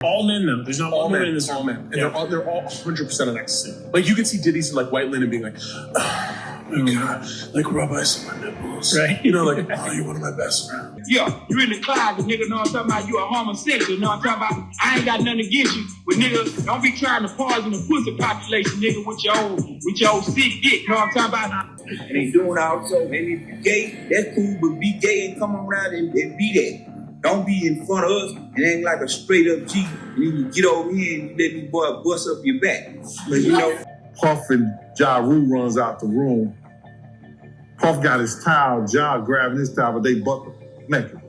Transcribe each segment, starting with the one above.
All men though. There's not one woman in this all room. men. And they're all 100% on ecstasy. Like you can see Diddy's in like white linen being like, oh my God, like rub ice on my nipples. Right. You know, like, oh, you're one of my best friends. Yeah, you in the closet, nigga, know what I'm talking about? You a homosexual, know what I'm talking about? I ain't got nothing against you, but nigga, don't be trying to poison the pussy population, nigga, with your old sick dick, know what I'm talking about? And they doing also, and if you gay, that's cool, but be gay and come around and be that. Don't be in front of us and act like a straight up G, and then you get over here and you let me boy bust up your back. But you know, Puff and Ja Rule runs out the room. Puff got his towel, Ja grabbing his towel, but they butt naked.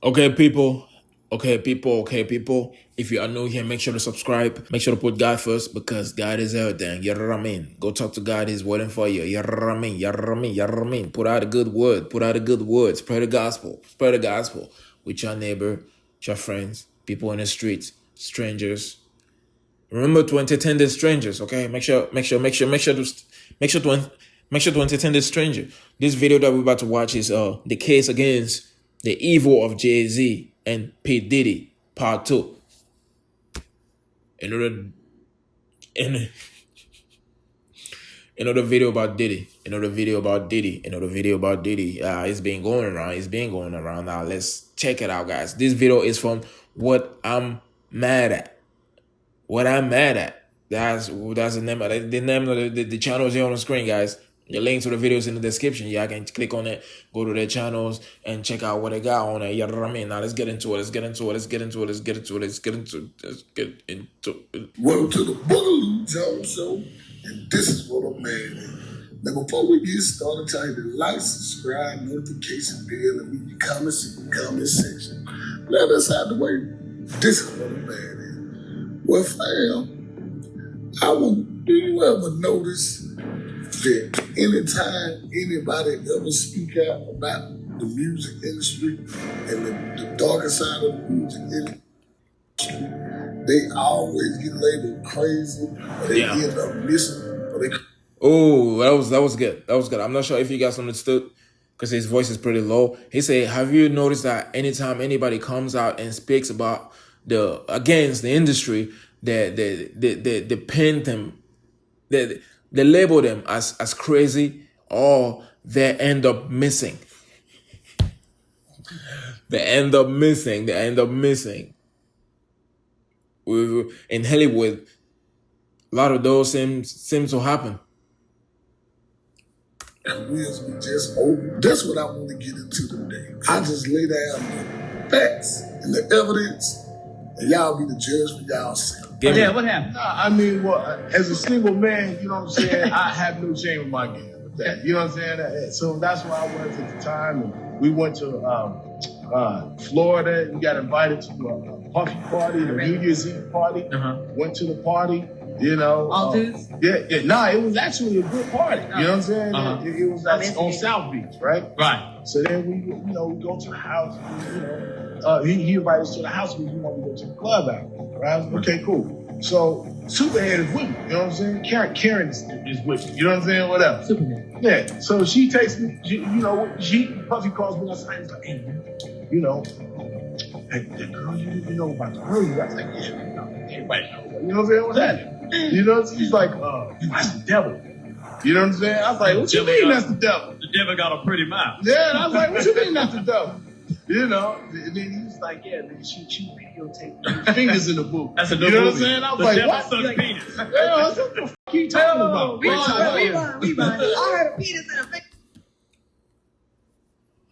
Okay, people. If you are new here, make sure to subscribe. Make sure to put God first because God is everything. You know what I mean? Go talk to God. He's waiting for you. You know what I mean? You know what I mean? You know what I mean? Put out a good word. Put out a good word. Spread the gospel. Spread the gospel with your neighbor, your friends, people in the streets, strangers. Remember to entertain the strangers. Okay? Make sure to entertain the stranger. This video that we're about to watch is the case against the evil of JayZ and P. Diddy, part 2. Another video about Diddy. It's been going around. Now let's check it out, guys. This video is from What I'm Mad At. That's the name of the channel is here on the screen, guys. The link to the videos in the description. Y'all can click on it, go to their channels, and check out what they got on it. You know what I mean? Now let's get into it. Welcome to the Boogaloo Joe Show, and this is what I'm mad at. Now, before we get started, tell you to like, subscribe, notification bell, and leave your comments in the comment section. Let us out the way. This is what I'm mad at. Well, fam, do you ever notice that anytime anybody ever speak out about the music industry and the darker side of the music industry, they always get labeled crazy, or they end up missing, or they... Oh, that was good. I'm not sure if you guys understood because his voice is pretty low. He said, have you noticed that anytime anybody comes out and speaks about against the industry, they pin them, they label them as crazy, or they end up missing. They end up missing. In Hollywood, a lot of those seem to happen. And we just open. That's what I want to get into today. I just lay down the facts and the evidence, and y'all be the judge for y'allself. Yeah, what happened? Nah, I mean, well, as a single man, you know what I'm saying, I have no shame in my game with that. You know what I'm saying? So that's where I was at the time. And we went to Florida. We got invited to a Puffy party, the New Year's Eve party. Went to the party. You know, all dudes? Yeah. Nah, it was actually a good party. You know what I'm saying? It was on South Beach, right? Right. So then we go to the house. He invited us to the house because we wanted to go to the club after. Right? Okay, cool. So Superhead is with me. You know what I'm saying? Karen is with me. You know what I'm saying? Whatever. Superman. Yeah. So she takes me. Puffy calls me outside. He's like, hey, you know, that girl you know about the girl. I was like, yeah, everybody knows. You know what I'm saying? What's happening? You know, he's like, that's the devil. You know what I'm saying? I was like, what you mean that's the devil? The devil got a pretty mouth. Yeah, and I was like, what you mean that's the devil? You know, and then he was like, yeah, man, she videotaped your fingers in the booth. That's a You know what I'm movie. saying? I was The like, devil what? sucks Like, penis. yeah, what the fuck you talking about? Rewind. I heard a penis in a finger.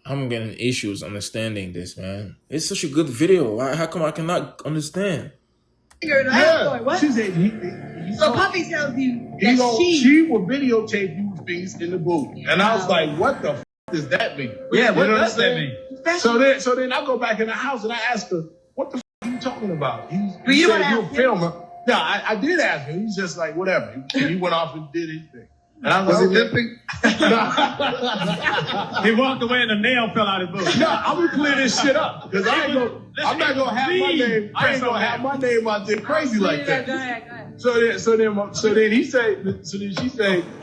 I'm getting issues understanding this, man. It's such a good video. How come I cannot understand? Yeah. What? She said, So Puffy tells you that she will videotape you things in the booth. And I was like, what the does that mean? Yeah, what know does I'm that mean? So then I go back in the house and I ask her, what the are you talking about? He you said don't you're a ask him? filmer. No, I did ask him. He's just like, whatever. He went off and did his thing. And I was Was he like, limping? He walked away and the nail fell out his boot. no, I'm gonna clear this shit up because I'm not gonna have my name. I ain't gonna have my name out there crazy like that. Go ahead. So then she said,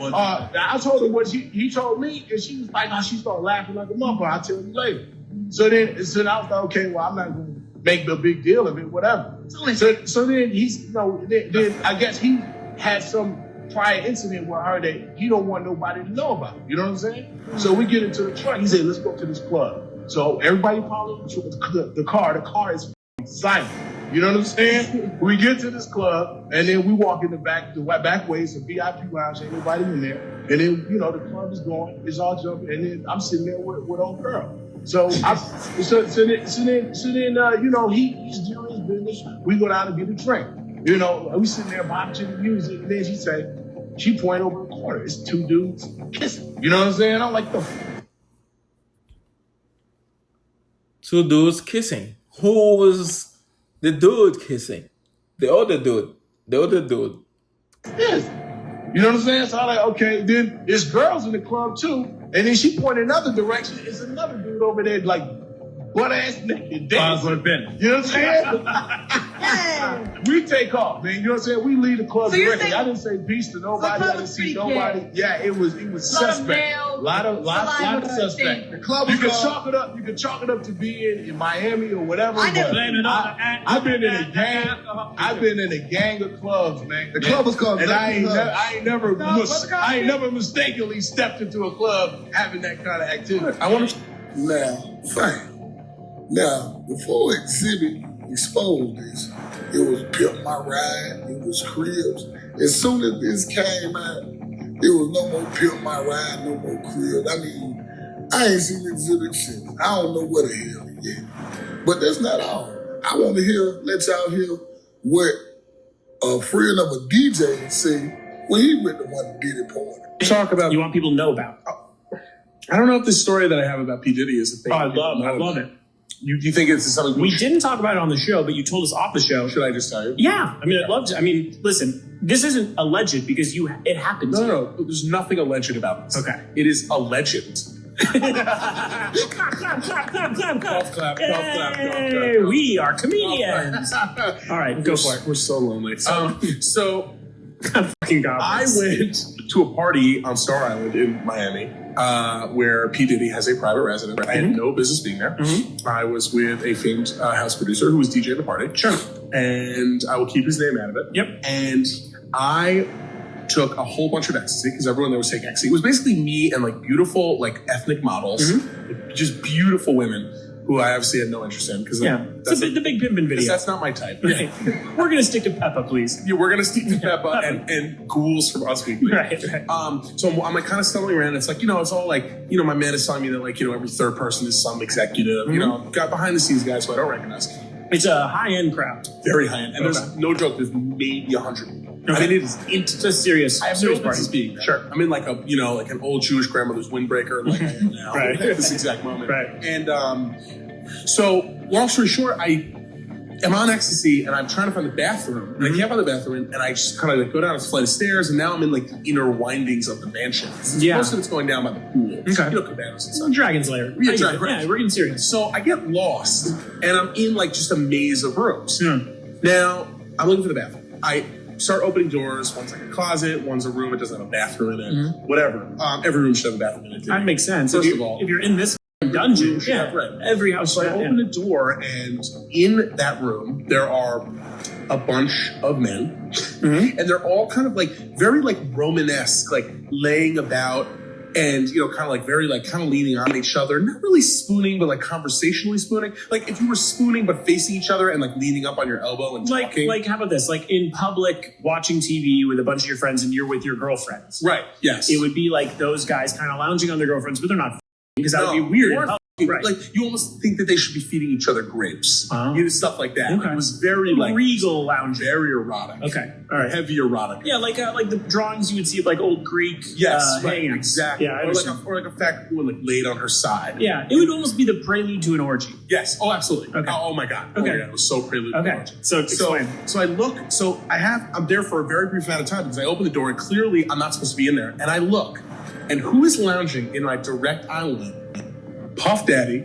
I told her what he told me, and she was like, she started laughing like a motherfucker. I'll tell you later. So then I was like, okay, well, I'm not going to make a big deal of it, whatever. So then he's, then I guess he had some prior incident with her that he don't want nobody to know about. You know what I'm saying? So we get into the truck. He said, let's go to this club. So everybody probably the car. The car is silent. You know what I'm saying? We get to this club, and then we walk in the back way. It's a VIP lounge. Ain't nobody in there. And then, the club is going. It's all jumping. And then I'm sitting there with old girl. So then, he's doing his business. We go down and get a drink. We sitting there watching the music, and then she point over the corner. It's two dudes kissing. You know what I'm saying? I'm like, Two dudes kissing. Who was the dude kissing? The other dude. Yes. You know what I'm saying? So I'm like, okay, then there's girls in the club too. And then she pointed another direction. It's another dude over there, like, butt-ass naked dancing. You know what I'm saying? We take off, man. You know what I'm saying? We leave the club directly. I didn't say peace to nobody. I didn't see nobody. Yeah, it was suspect. A lot of suspect. The club you can chalk it up. You can chalk it up to being in Miami or whatever. I've been in a gang. I've been in a gang of clubs, man. The club was called. And I ain't never mistakenly stepped into a club having that kind of activity. I want to. Now, before Exhibit exposed this, it was Pimp My Ride, it was Cribs. As soon as this came out, there was no more Pimp My Ride, no more Cribs. I mean, I ain't seen Exhibit since. I don't know what the hell he did. But that's not all. I want to let y'all hear what a friend of a DJ said when he went to one Diddy party. Talk about. You want people to know about. I don't know if the story that I have about P. Diddy is a thing. I love it. You think it's something we didn't talk about it on the show, but you told us off the show. Should I just tell you? Yeah. I mean, I'd love to. I mean, listen, this isn't alleged because it happened. No. There's nothing alleged about this. Okay. It is a legend. Clap. We are comedians. All right, go for it. We're so lonely. So fucking God. I went to a party on Star Island in Miami, where P. Diddy has a private residence. I had no business being there. I was with a famed house producer who was DJing the party. Sure. And I will keep his name out of it. Yep. And I took a whole bunch of ecstasy because everyone there was taking ecstasy. It was basically me and like beautiful like ethnic models, just beautiful women who I obviously had no interest in because that's the Big Pimpin' video. That's not my type. Right. We're gonna stick to Peppa, please. Yeah, we're gonna stick to Peppa and ghouls from Us Weekly. Right. So I'm like kind of stumbling around. It's like it's all like my man is telling me that like every third person is some executive. Got behind the scenes guys who I don't recognize. It's a high-end crowd. Very high-end. And there's no joke, there's maybe 100. Okay. I mean, it's a serious I have serious no party. business being there. Sure. I'm in like a, like an old Jewish grandmother's windbreaker like I am now. Right. At this exact moment. Right. And so long story short, I am on ecstasy and I'm trying to find the bathroom. And I can't find the bathroom and I just kind of like go down a flight of stairs and now I'm in like the inner windings of the mansion. Most of it's going down by the pool. Okay. Cabanas and stuff. Dragon's Lair. Yeah, we're getting serious. So I get lost and I'm in like just a maze of rooms. Yeah. Now I'm looking for the bathroom. I start opening doors. One's like a closet. One's a room. It doesn't have a bathroom in it. Whatever. Every room should have a bathroom in it. That makes sense. First of all, if you're in this dungeon, every house. So I open the door, and in that room there are a bunch of men, and they're all kind of like very like Romanesque, like laying about. And, kind of like very like kind of leaning on each other, not really spooning, but like conversationally spooning. Like if you were spooning, but facing each other and like leaning up on your elbow and talking. Like how about this? Like in public, watching TV with a bunch of your friends and you're with your girlfriends. Right. Yes. It would be like those guys kind of lounging on their girlfriends, but they're not because that would be weird. Right. Like you almost think that they should be feeding each other grapes, stuff like that. Okay. It was very like regal lounge, very erotic. Okay, all right, heavy erotic. Yeah, like the drawings you would see of like old Greek. Right, exactly. Yeah, or like a fat woman like laid on her side. Yeah, it would almost be the prelude to an orgy. Yes. Oh, absolutely. Okay. Oh my god. Okay. Oh my god. It was so prelude. Okay. To an orgy. So explain. So I look. So I'm there for a very brief amount of time because I open the door and clearly I'm not supposed to be in there. And I look, and who is lounging in my direct eye line? Puff Daddy.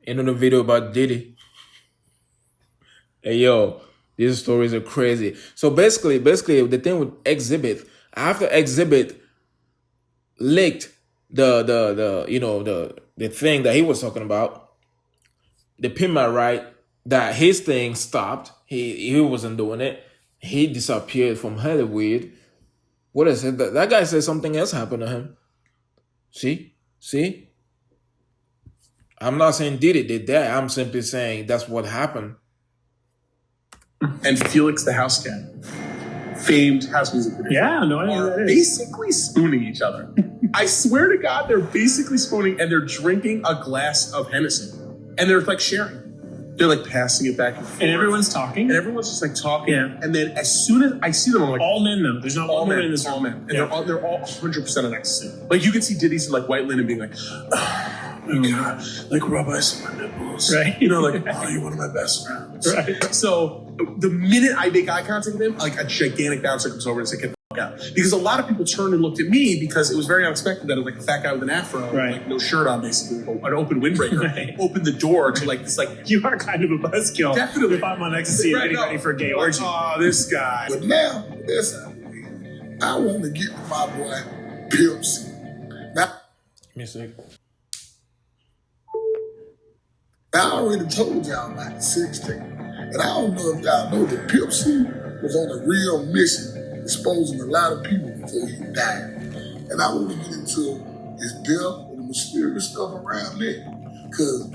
End of the video about Diddy. Hey yo, these stories are crazy. So basically the thing with Exhibit, after Exhibit licked the thing that he was talking about, the Pimp right, that his thing stopped. He wasn't doing it. He disappeared from Hollywood. What is it? That guy said something else happened to him. See? I'm not saying Diddy did that. I'm simply saying that's what happened. And Felix the House Cat, famed house music producer. Yeah, no, I know who that is. Basically spooning each other. I swear to God, they're basically spooning and they're drinking a glass of Hennessy. And they're like sharing. They're like passing it back and forth. And everyone's talking. And everyone's just like talking. Yeah. And then as soon as I see them, I'm like, All men, though. There's not one woman in this all room. men. And they're all 100% on ecstasy. Like you can see Diddy's in like white linen being like, oh my God, like rub ice on my nipples. Right. You know, like, oh, you're one of my best friends. Right. So the minute I make eye contact with him, like a gigantic bouncer comes over and says, get the fuck out. Because a lot of people turned and looked at me because it was very unexpected that it was like a fat guy with an afro, Right. like no shirt on, basically, an open windbreaker, Right. opened the door to like this, like, You are kind of a buzzkill. Definitely. If I'm on ecstasy and getting ready for a gay orgy. Oh, this guy. But now, listen, I want to get to my boy Pimp C. Now, Music. I already told y'all about the 16. And I don't know if y'all know that Pimp C was on a real mission, exposing a lot of people before he died. And I want to get into his death and the mysterious stuff around that. Because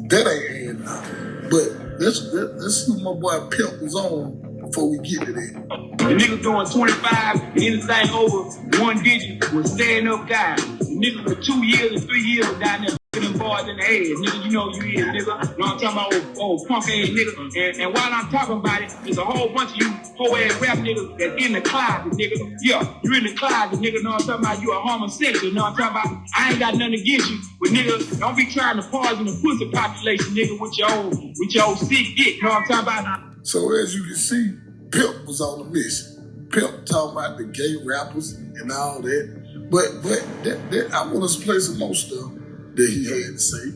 that ain't adding up. But let's see what my boy Pimp was on before we get to that. The nigga doing 25 and anything over 1 digit was staying up guy. The nigga for 2 years and 3 years down there them boys in the head. Nigga, you know you is, nigga. You know what I'm talking about? Old punk ass nigga. And while I'm talking about it, there's a whole bunch of you whole ass rap niggas that's in the closet, nigga. Yeah, you in the closet, nigga. Know what I'm talking about? You a homosexual. Know what I'm talking about? I ain't got nothing against you. But nigga, don't be trying to poison the pussy population, nigga, with your old sick dick. Know what I'm talking about? So as you can see, Pimp was on a mission. Pimp talking about the gay rappers and all that. But that I want us to play some more stuff that he had to say.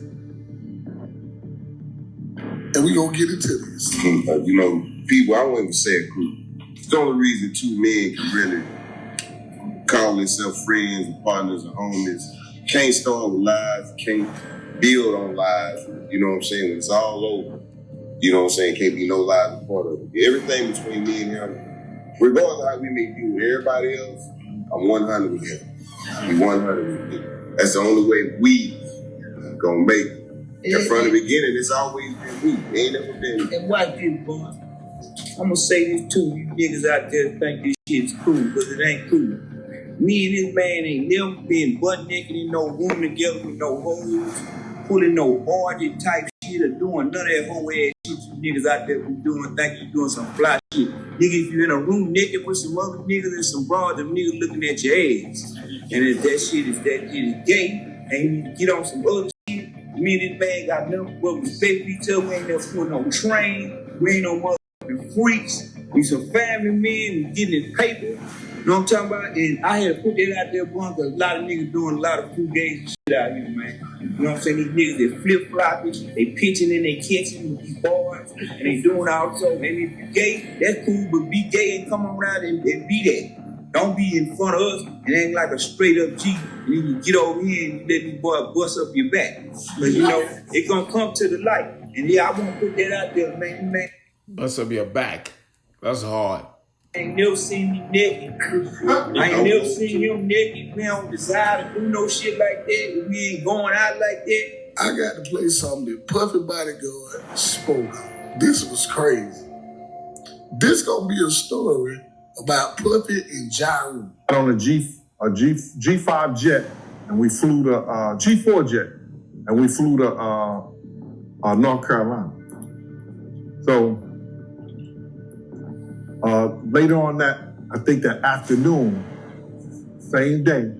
And we gonna get into this. People, I won't even say a group. It's the only reason 2 men can really call themselves friends and partners and homies. Can't start with lies, can't build on lies. You know what I'm saying? When it's all over, you know what I'm saying? Can't be no lies a part of it. Everything between me and him, regardless of how we may deal with everybody else, I'm 100 with him. I'm 100 with him. That's the only way we gonna make it. And from the beginning, it's always been me. Ain't never been. And watch this, boy. I'm gonna say this too. You niggas out there think this shit's cool, but it ain't cool. Me and this man ain't never been butt naked in no room together with no hoes, pulling no orgy type shit or doing none of that whole ass shit you niggas out there be doing, think you doing some fly shit. Nigga, if you in a room naked with some other niggas and some broads, them niggas looking at your ass. And if that shit is gay, and you need to get on some other shit. Me and this man got nothing but respect for each other. We ain't never put no train. We ain't no motherfucking freaks. We some family men. We getting this paper. You know what I'm talking about? And I had to put that out there, boy, because a lot of niggas doing a lot of fugazi shit out here, man. You know what I'm saying? These niggas, they flip-flopping, they pitching in their kitchen with these boys, and they doing all so. And if you gay, that's cool, but be gay and come around and be that. Don't be in front of us and act like a straight up G. And then you get over here and you let these boys bust up your back. But you know, it's gonna come to the light. And yeah, I wanna put that out there, man. Bust up your back. That's hard. I ain't never seen me naked. I ain't never seen him naked. We don't desire to do no shit like that. We ain't going out like that. I got to play something that Puffy Bodyguard spoke on. This was crazy. This gonna be a story about Puffy and JayZ. On a G5 jet, and we flew to G4 jet, and we flew to North Carolina. So later on that, I think that afternoon, same day,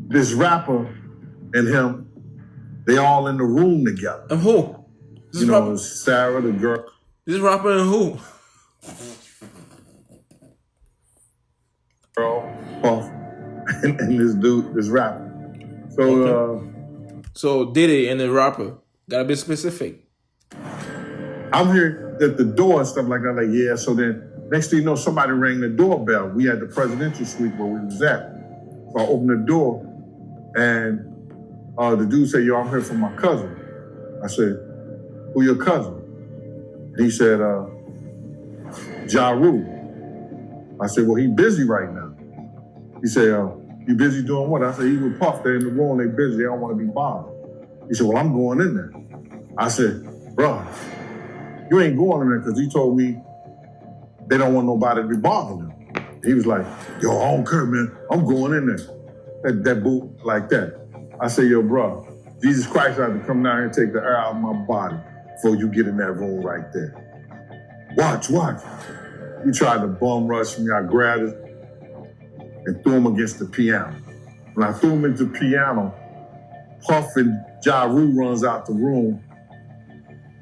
this rapper and him, they all in the room together. And who? You know, Sarah, the girl. This rapper and who? Girl, Puff, and this dude, this rapper. So, okay. So Diddy and the rapper. Gotta be specific. I'm here at the door and stuff like that. Like, yeah, so then next thing you know, somebody rang the doorbell. We had the presidential suite where we was at. So I opened the door, and the dude said, yo, I'm here for my cousin. I said, who your cousin? And he said, Ja Rule. I said, well, he busy right now. He said, you busy doing what? I said, he with Puff, they're in the room, they busy, they don't want to be bothered. He said, well, I'm going in there. I said, bro, you ain't going in there because he told me they don't want nobody to be bothering them. He was like, yo, I don't care, man. I'm going in there. That boot like that. I said, yo, bro, Jesus Christ had to come down here and take the air out of my body before you get in that room right there. Watch. He tried to bum rush me. I grabbed it and threw him against the piano. When I threw him into the piano, Puff and Ja Rule runs out the room.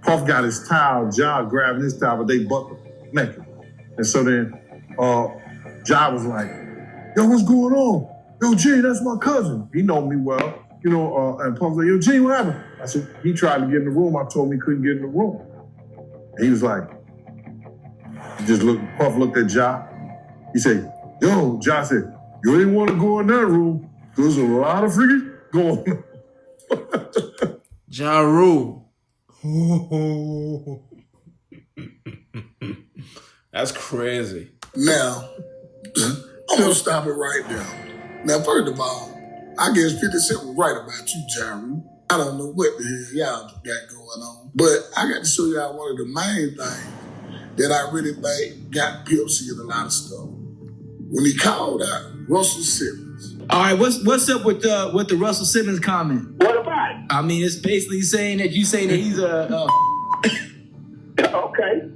Puff got his towel, Ja grabbed his towel, but they butt naked. And so then Ja was like, yo, what's going on? Yo, G, that's my cousin. He know me well. And Puff was like, yo, G, what happened? I said, he tried to get in the room. I told him he couldn't get in the room. And he was like, Puff looked at Ja. He said, yo, Ja said, you ain't want to go in that room. There's a lot of freaking going on. Ja Rule. That's crazy. Now, I'm going to stop it right now. Now, first of all, I guess 50 Cent was right about you, Ja Rule. I don't know what the hell y'all got going on, but I got to show y'all one of the main things that I really think got Pimp C in a lot of stuff. When he called out Russell Simmons. All right, what's up with the Russell Simmons comment? What about it? I mean, it's basically saying that he's a Okay.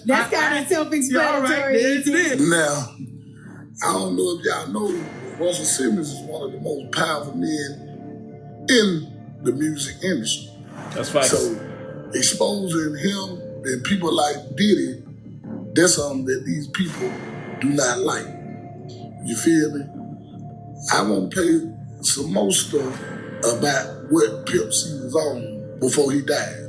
That's kind of self-explanatory. Right, Now, I don't know if y'all know, Russell Simmons is one of the most powerful men in the music industry. That's facts. So exposing him and people like Diddy, that's something that these people do not like. You feel me? I want to play some more stuff about what Pimp C was on before he died.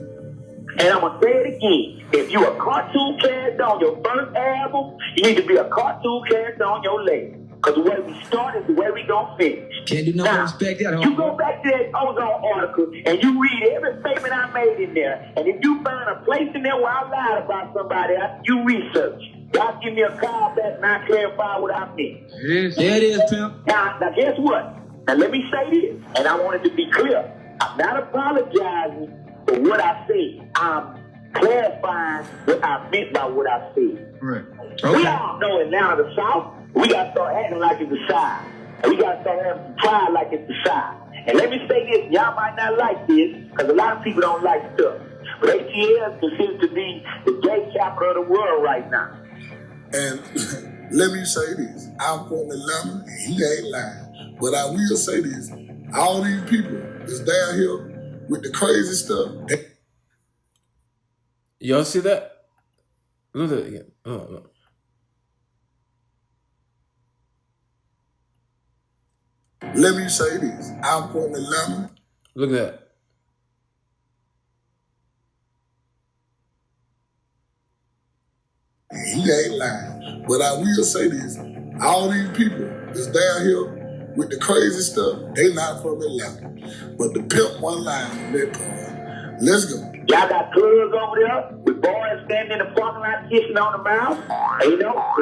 And I'm going to say it again. If you a cartoon character on your first album, you need to be a cartoon character on your latest. Because the way we start is the way we going to finish. Can't do no respect that. You go back to that Ozone article and you read every statement I made in there. And if you find a place in there where I lied about somebody, you research. Y'all give me a call back and I clarify what I meant. There it is, Pimp. Now guess what? Now let me say this, and I want it to be clear. I'm not apologizing for what I said. I'm clarifying what I meant by what I said. Right. We all know it now in the South. We got to start acting like it's the South. And we got to start having some pride like it's the South. And let me say this, y'all might not like this, because a lot of people don't like stuff. But ATL is considered to be the gay capital of the world right now. And let me say this, I'm from Atlanta and he ain't lying. But I will say this, all these people that's down here with the crazy stuff. Y'all see that? Look at it again. Oh. Let me say this, I'm from Atlanta. Look at that. He ain't lying. But I will say this, all these people that's down here with the crazy stuff, they not from Atlanta. But the pimp one line on that part. Let's go. Y'all got clubs over there with boys standing in the parking lot kissing on the mouth. And if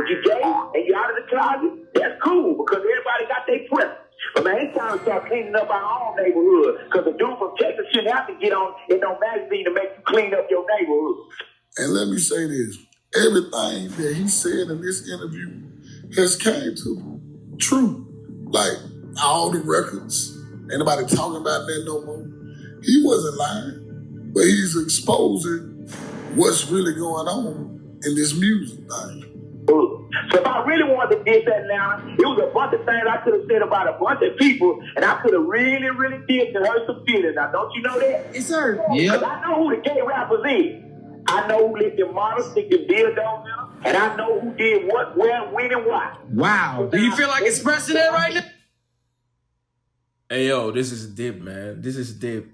you gay and you out of the closet, that's cool because everybody got their preference. But man, it's time to start cleaning up our own neighborhood because the dude from Texas shouldn't have to get on in no magazine to make you clean up your neighborhood. And let me say this, everything that he said in this interview has came to true. Like all the records, ain't nobody talking about that no more. He wasn't lying. But he's exposing what's really going on in this music thing. So if I really wanted to diss that now, it was a bunch of things I could have said about a bunch of people, and I could have really, really dissed and hurt some feelings. Now, don't you know that? Yes, sir. Yeah. Because I know who the gay rappers is. I know who let them models stick them dildos in them, and I know who did what, where, when, and why. Wow. Do you feel like expressing that right now? Hey, yo, this is Dip, man. This is Dip.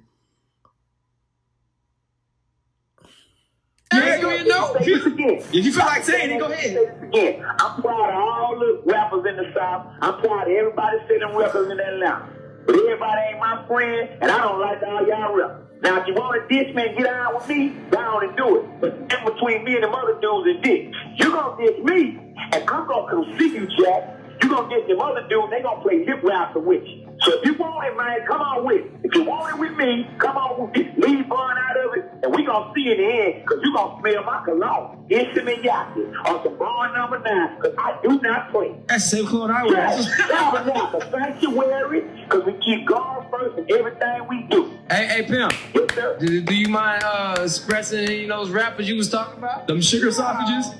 Yeah, go ahead, no. Say this again. If you feel like saying it, go ahead. Say this again. I'm proud of all the rappers in the South. I'm proud of everybody selling records in Atlanta. But everybody ain't my friend, and I don't like all y'all rappers. Now, if you want to diss me and get on with me, go on and do it. But in between me and them other dudes is this. You gonna diss me, and I'm gonna come see you, Jack. You gonna diss them other dudes, they gonna play lip rapper with you. So if you want it, man, come on with it. If you want it with me, come on with it. Leave fun out of it, and we gonna see in the end, because you gonna smell my cologne. Instrumentati on some bar number 9, because I do not play. That's so cool. I Yes, the sanctuary, because we keep God first in everything we do. Hey, Pimp. Yes, sir. Do you mind expressing those rappers you was talking about? Them sugar sausages?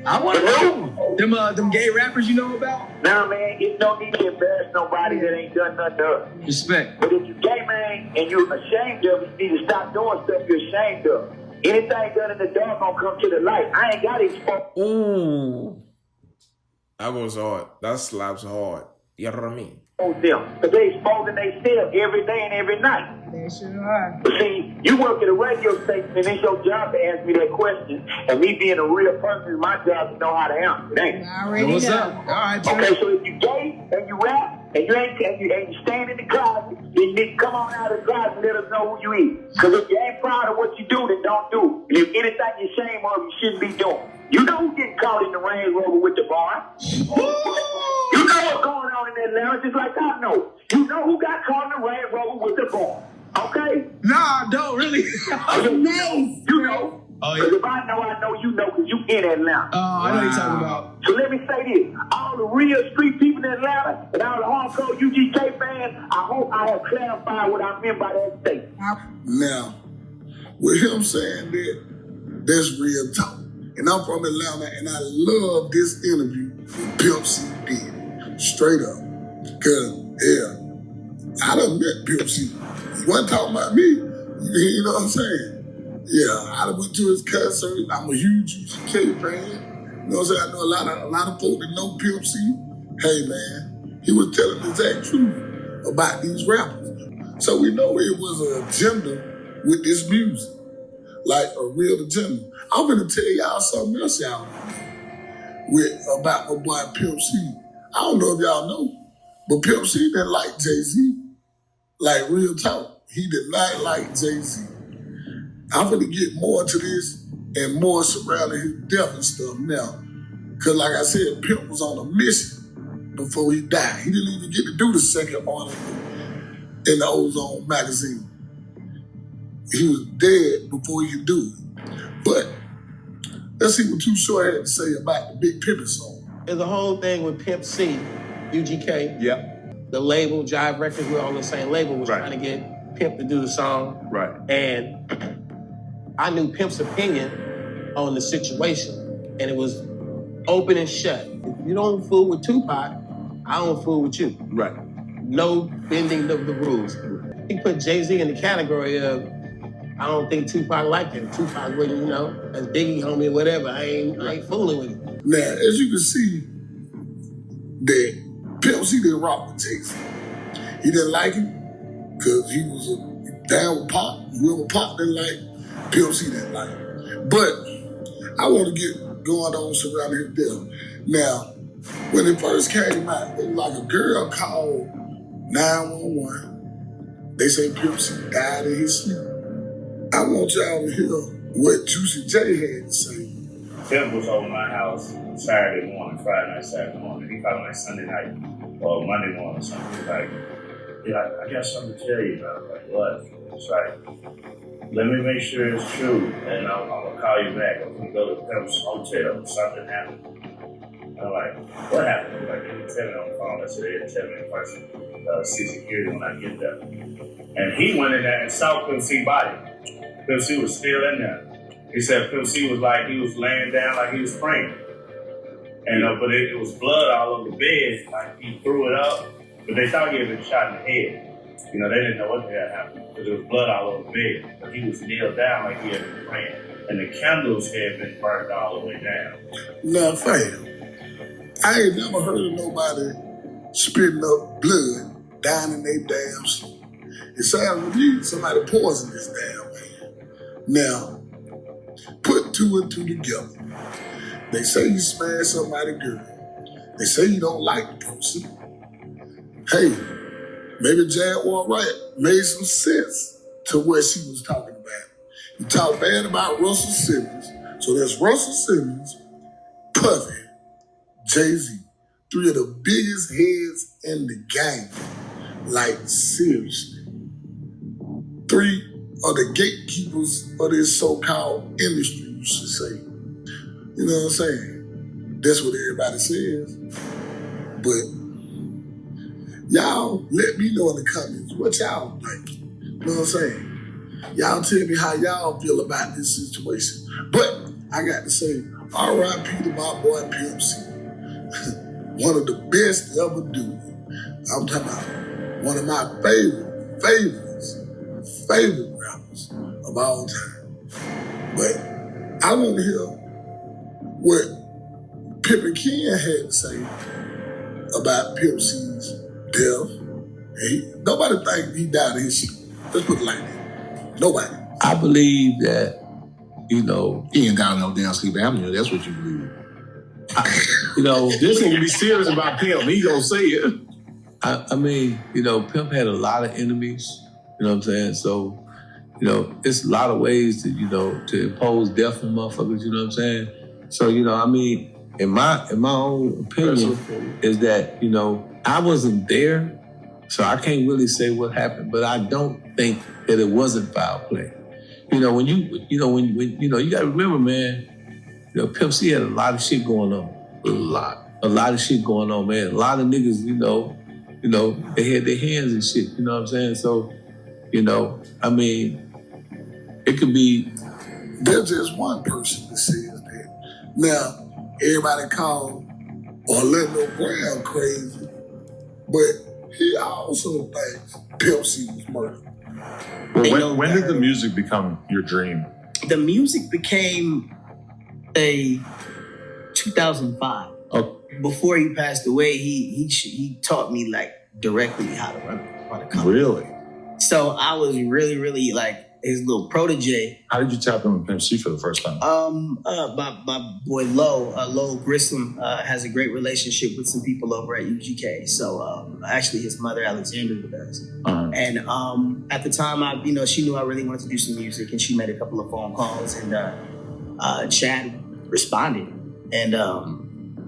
I want to know. Them gay rappers you know about? Nah, man, it's no need to embarrass nobody that ain't done nothing to us. Respect. But if you gay, man, and you're ashamed of it, you need to stop doing stuff you're ashamed of. Anything done in the dark gonna come to the light. I ain't got to expose. Ooh. That was hard. That slaps hard. You know what I mean? Them, because they exposing themselves every day and every night. They sure are. But see, you work at a radio station and it's your job to ask me that question. And me being a real person, it's my job to know how to answer it, ain't it? I already What's know. up? All right, Okay, so if you gay and you rap and you stand in the closet, then you need to come on out of the closet and let us know who you is. Because if you ain't proud of what you do, then don't do it. And if anything you're ashamed of, you shouldn't be doing. You know who's getting caught in the Range Rover with the bar. You know what's going on in Atlanta, just like I know. You know who got caught in the Range Rover with the bar. Okay? Nah, don't really. Nice. You know. Oh, Because yeah. if I know you know, because you in Atlanta. Oh, I know what you're talking about. So let me say this. All the real street people in Atlanta and all the hardcore UGK fans, I hope I have clarified what I meant by that statement. Now, with him saying that, that's real talk. And I'm from Atlanta, and I love this interview with Pimp C did. Straight up. Because, yeah, I done met Pimp C. He wasn't talking about me. You know what I'm saying? Yeah, I done went to his concert. I'm a huge UGK fan. You know what I'm saying? I know a lot of folks that know Pimp C. Hey, man, he was telling the exact truth about these rappers. So we know it was an agenda with this music. Like a real agenda. I'm gonna tell y'all something else y'all know about my boy Pimp C. I don't know if y'all know, but Pimp C didn't like JayZ. Like real talk, he did not like JayZ. I'm gonna get more into this and more surrounding his death and stuff now. Cause like I said, Pimp was on a mission before he died. He didn't even get to do the second article in the Ozone magazine. He was dead before he could do it. But let's see what Too Short had to say about the Big Pimpin' song. There's a whole thing with Pimp C, UGK. Yep. The label, Jive Records, we're all on the same label, was Right. trying to get Pimp to do the song. Right. And I knew Pimp's opinion on the situation, and it was open and shut. If you don't fool with Tupac, I don't fool with you. Right. No bending of the rules. He put JayZ in the category of, I don't think Tupac liked him. Tupac wouldn't, you know, as Biggie homie or whatever. I ain't fooling with him. Now, as you can see, that Pimp C didn't rock with JayZ. He didn't like him because he was down with Pop. Whoever Pop didn't like, Pimp C didn't like him. But I want to get going on surrounding his death. Now, when it first came out, it was like a girl called 911. They say Pimp C died in his sleep. I want y'all to hear what Juicy J had to say. Pimp was over my house Saturday morning, Friday night, Saturday morning. He called me like Sunday night or Monday morning or something. He was like, yeah, I got something to tell you. And I was like, what? It's like, let me make sure it's true, and I'm going to call you back. I'm going to go to Pimp's hotel. Something happened. I'm like, what happened? He's like, they didn't tell me on the phone. I said, they didn't tell me in person. See security when I get there. And he went in there and saw Pimp C's body. Pimp C was still in there. He said Pimp C was like, he was laying down like he was praying. And but it was blood all over the bed. Like he threw it up, but they thought he had been shot in the head. You know, they didn't know what had happened because there was blood all over the bed. But he was kneeled down like he had been praying. And the candles had been burned all the way down. Now, fam, I ain't never heard of nobody spitting up blood down in their damn sleep. It sounds to me somebody poisoned this damn man. Now, put two and two together. They say you smash somebody's girl. They say you don't like the person. Hey, maybe Jaguar Wright made some sense to what she was talking about. You talk bad about Russell Simmons. So there's Russell Simmons, Puffy, JayZ, three of the biggest heads in the game. Like, seriously. Three of the gatekeepers of this so-called industry, you should say. You know what I'm saying? That's what everybody says. But y'all let me know in the comments what y'all think. You know what I'm saying? Y'all tell me how y'all feel about this situation. But I got to say, R.I.P. to my boy Pimp C. One of the best to ever do it. I'm talking about one of my favorite rappers of all time. But I want to hear what Pimp and Ken had to say about Pimp C's death. And nobody think he died of his shit. Let's put it like that. Nobody. I believe that, he ain't got no damn sleep apnea. That's what you believe. This ain't gonna be serious about Pimp. He gonna say it. I mean, Pimp had a lot of enemies. You know what I'm saying? So, it's a lot of ways to impose death on motherfuckers. You know what I'm saying? So, I mean, in my own opinion, is that I wasn't there, so I can't really say what happened. But I don't think that it wasn't foul play. When you gotta remember, man. Pimp C had a lot of shit going on. A lot of shit going on, man. A lot of niggas, they had their hands and shit. You know what I'm saying? So, I mean, it could be. There's just one person that says that. Now, everybody called Orlando Brown crazy, but he also thinks Pimp C was murdered. Well, when did the music become your dream? The music became 2005. Oh. Before he passed away, he taught me like directly how to run a company. Really? So I was really, really like his little protege. How did you tap in with Pimp C for the first time? My boy Lo Grissom has a great relationship with some people over at UGK. So actually his mother Alexandra does. Uh-huh. And at the time, she knew I really wanted to do some music, and she made a couple of phone calls, and Chad responded, and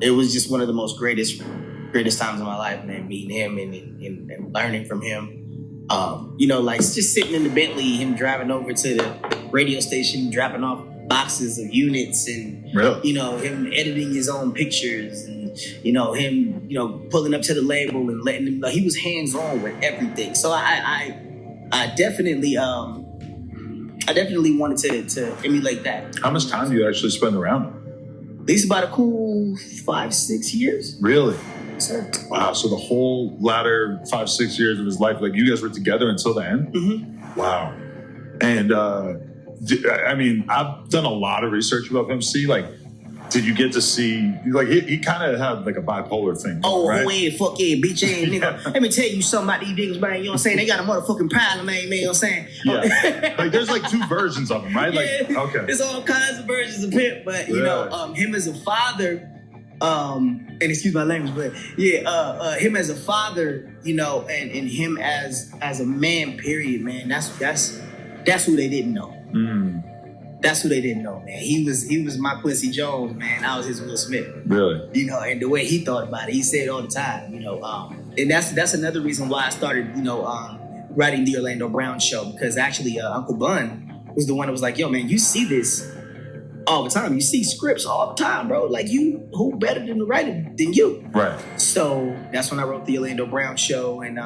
it was just one of the most greatest times of my life, man. Meeting him and learning from him. Like just sitting in the Bentley, him driving over to the radio station, dropping off boxes of units, and really? Him editing his own pictures, and him pulling up to the label and letting him. He was hands on with everything. So I definitely wanted to emulate that. How much time do you actually spend around him? At least about a cool 5-6 years. Really? Sir. Wow, so the whole latter 5-6 years of his life, like you guys were together until the end? Mm-hmm. Wow. And I've done a lot of research about Pimp C. Like, did you get to see, like, he kind of had like a bipolar thing, right? Oh, yeah, fuck yeah, bitch ass nigga. Let me tell you something about these niggas, man. You know what I'm saying? They got a motherfucking problem, man. You know what I'm saying? Yeah. Like, there's like two versions of him, right? Like, yeah, okay. There's all kinds of versions of Pimp, but, him as a father, and excuse my language, but him as a father, and him as a man, period, man. That's who they didn't know. Mm. That's who they didn't know, man. He was my Quincy Jones, man. I was his Will Smith. Really? And the way he thought about it, he said it all the time, And that's another reason why I started, writing the Orlando Brown show, because actually Uncle Bun was the one that was like, yo, man, you see this all the time. You see scripts all the time, bro. Like, who better than the writer than you? Right. So that's when I wrote the Orlando Brown show, and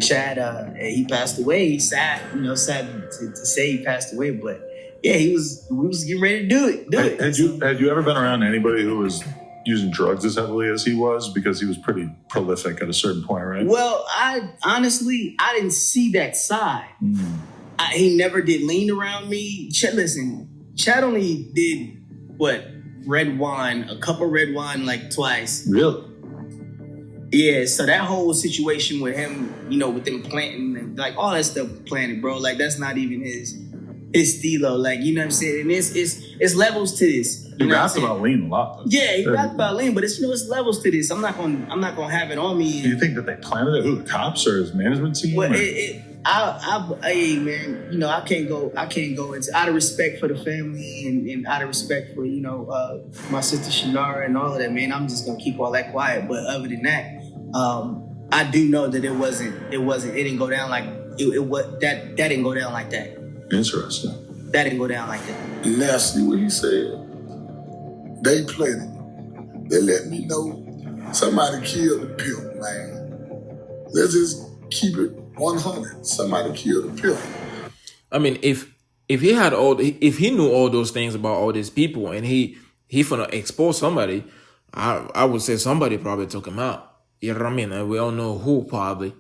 Chad, he passed away. He's sad, sad to say he passed away, but yeah, we was getting ready to do it. Had you ever been around anybody who was using drugs as heavily as he was? Because he was pretty prolific at a certain point, right? Well, I didn't see that side. Mm. He never did lean around me. Chad only did a cup of red wine like twice. Really? Yeah, so that whole situation with him, with them planting and like all that stuff planted, bro, like that's not even his his stilo, like, you know what I'm saying? And it's levels to this. He raps about lean a lot, though. Yeah, he raps about lean, but it's it's levels to this. I'm not gonna have it on me. Do you think that they planted it? Who, the cops or his management team? Well, hey man, I can't go into, out of respect for the family and out of respect for my sister Shanara and all of that, man. I'm just gonna keep all that quiet. But other than that, I do know that it didn't go down like that didn't go down like that. Interesting. That didn't go down like that. Now see what he said. They played it. They let me know somebody killed the pimp, man. Let's just keep it 100. Somebody killed the pimp. I mean, if he knew all those things about all these people and he finna expose somebody, I would say somebody probably took him out. You know what I mean? And we all know who probably.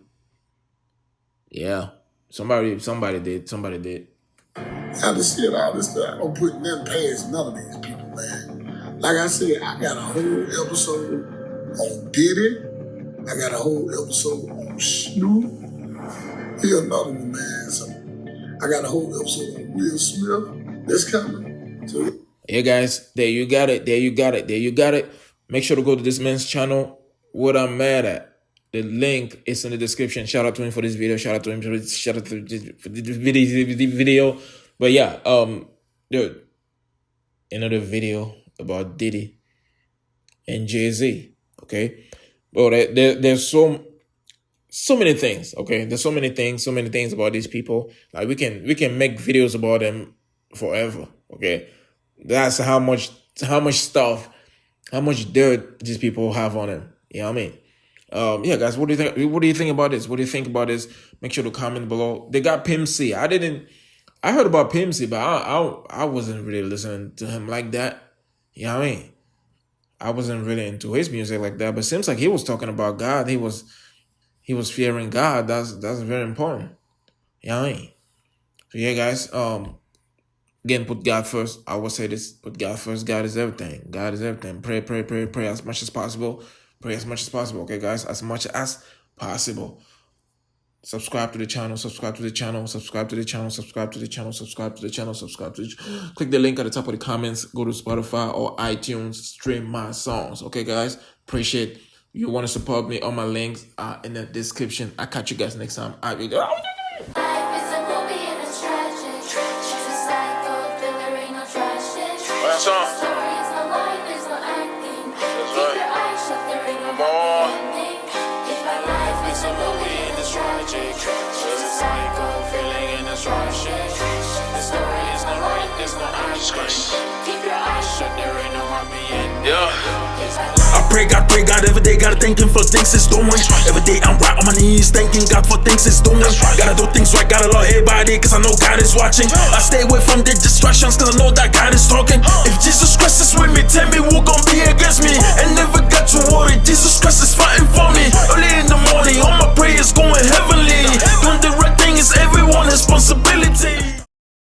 Yeah. Somebody did. I just said all this stuff. I don't put nothing past none of these people, man. Like I said, I got a whole episode on Diddy. I got a whole episode on Snoop. Here's another one, man. So I got a whole episode on Will Smith. That's coming. So, yeah, guys, there you got it. Make sure to go to this man's channel, What I'm Mad At. The link is in the description. Shout out to him for this video. Shout out to him for this video. But yeah, dude, another video about Diddy and JayZ. Okay, well, there's so many things. Okay, there's so many things about these people. Like we can make videos about them forever. Okay, that's how much stuff, how much dirt these people have on them. You know what I mean? Yeah, guys, what do you think? What do you think about this? What do you think about this? Make sure to comment below. They got Pimp C. I heard about Pimp C, but I wasn't really listening to him like that. You know what I mean? I wasn't really into his music like that. But it seems like he was talking about God. He was fearing God. That's very important. You know what I mean? So yeah, guys. Again, put God first. I will say this: put God first. God is everything. God is everything. Pray as much as possible. Pray as much as possible, okay, guys? As much as possible. Subscribe to the channel. Subscribe to the channel. Subscribe to the channel. Subscribe to the channel. Subscribe to the channel. Subscribe to the channel. Click the link at the top of the comments. Go to Spotify or iTunes. Stream my songs, okay, guys? Appreciate you. Want to support me? All my links are in the description. I'll catch you guys next time. I pray God every day, gotta thank him for things he's doing. Every day I'm right on my knees, thanking God for things he's doing. Gotta do things right, gotta love everybody, cause I know God is watching. I stay away from the distractions, cause I know that God is talking.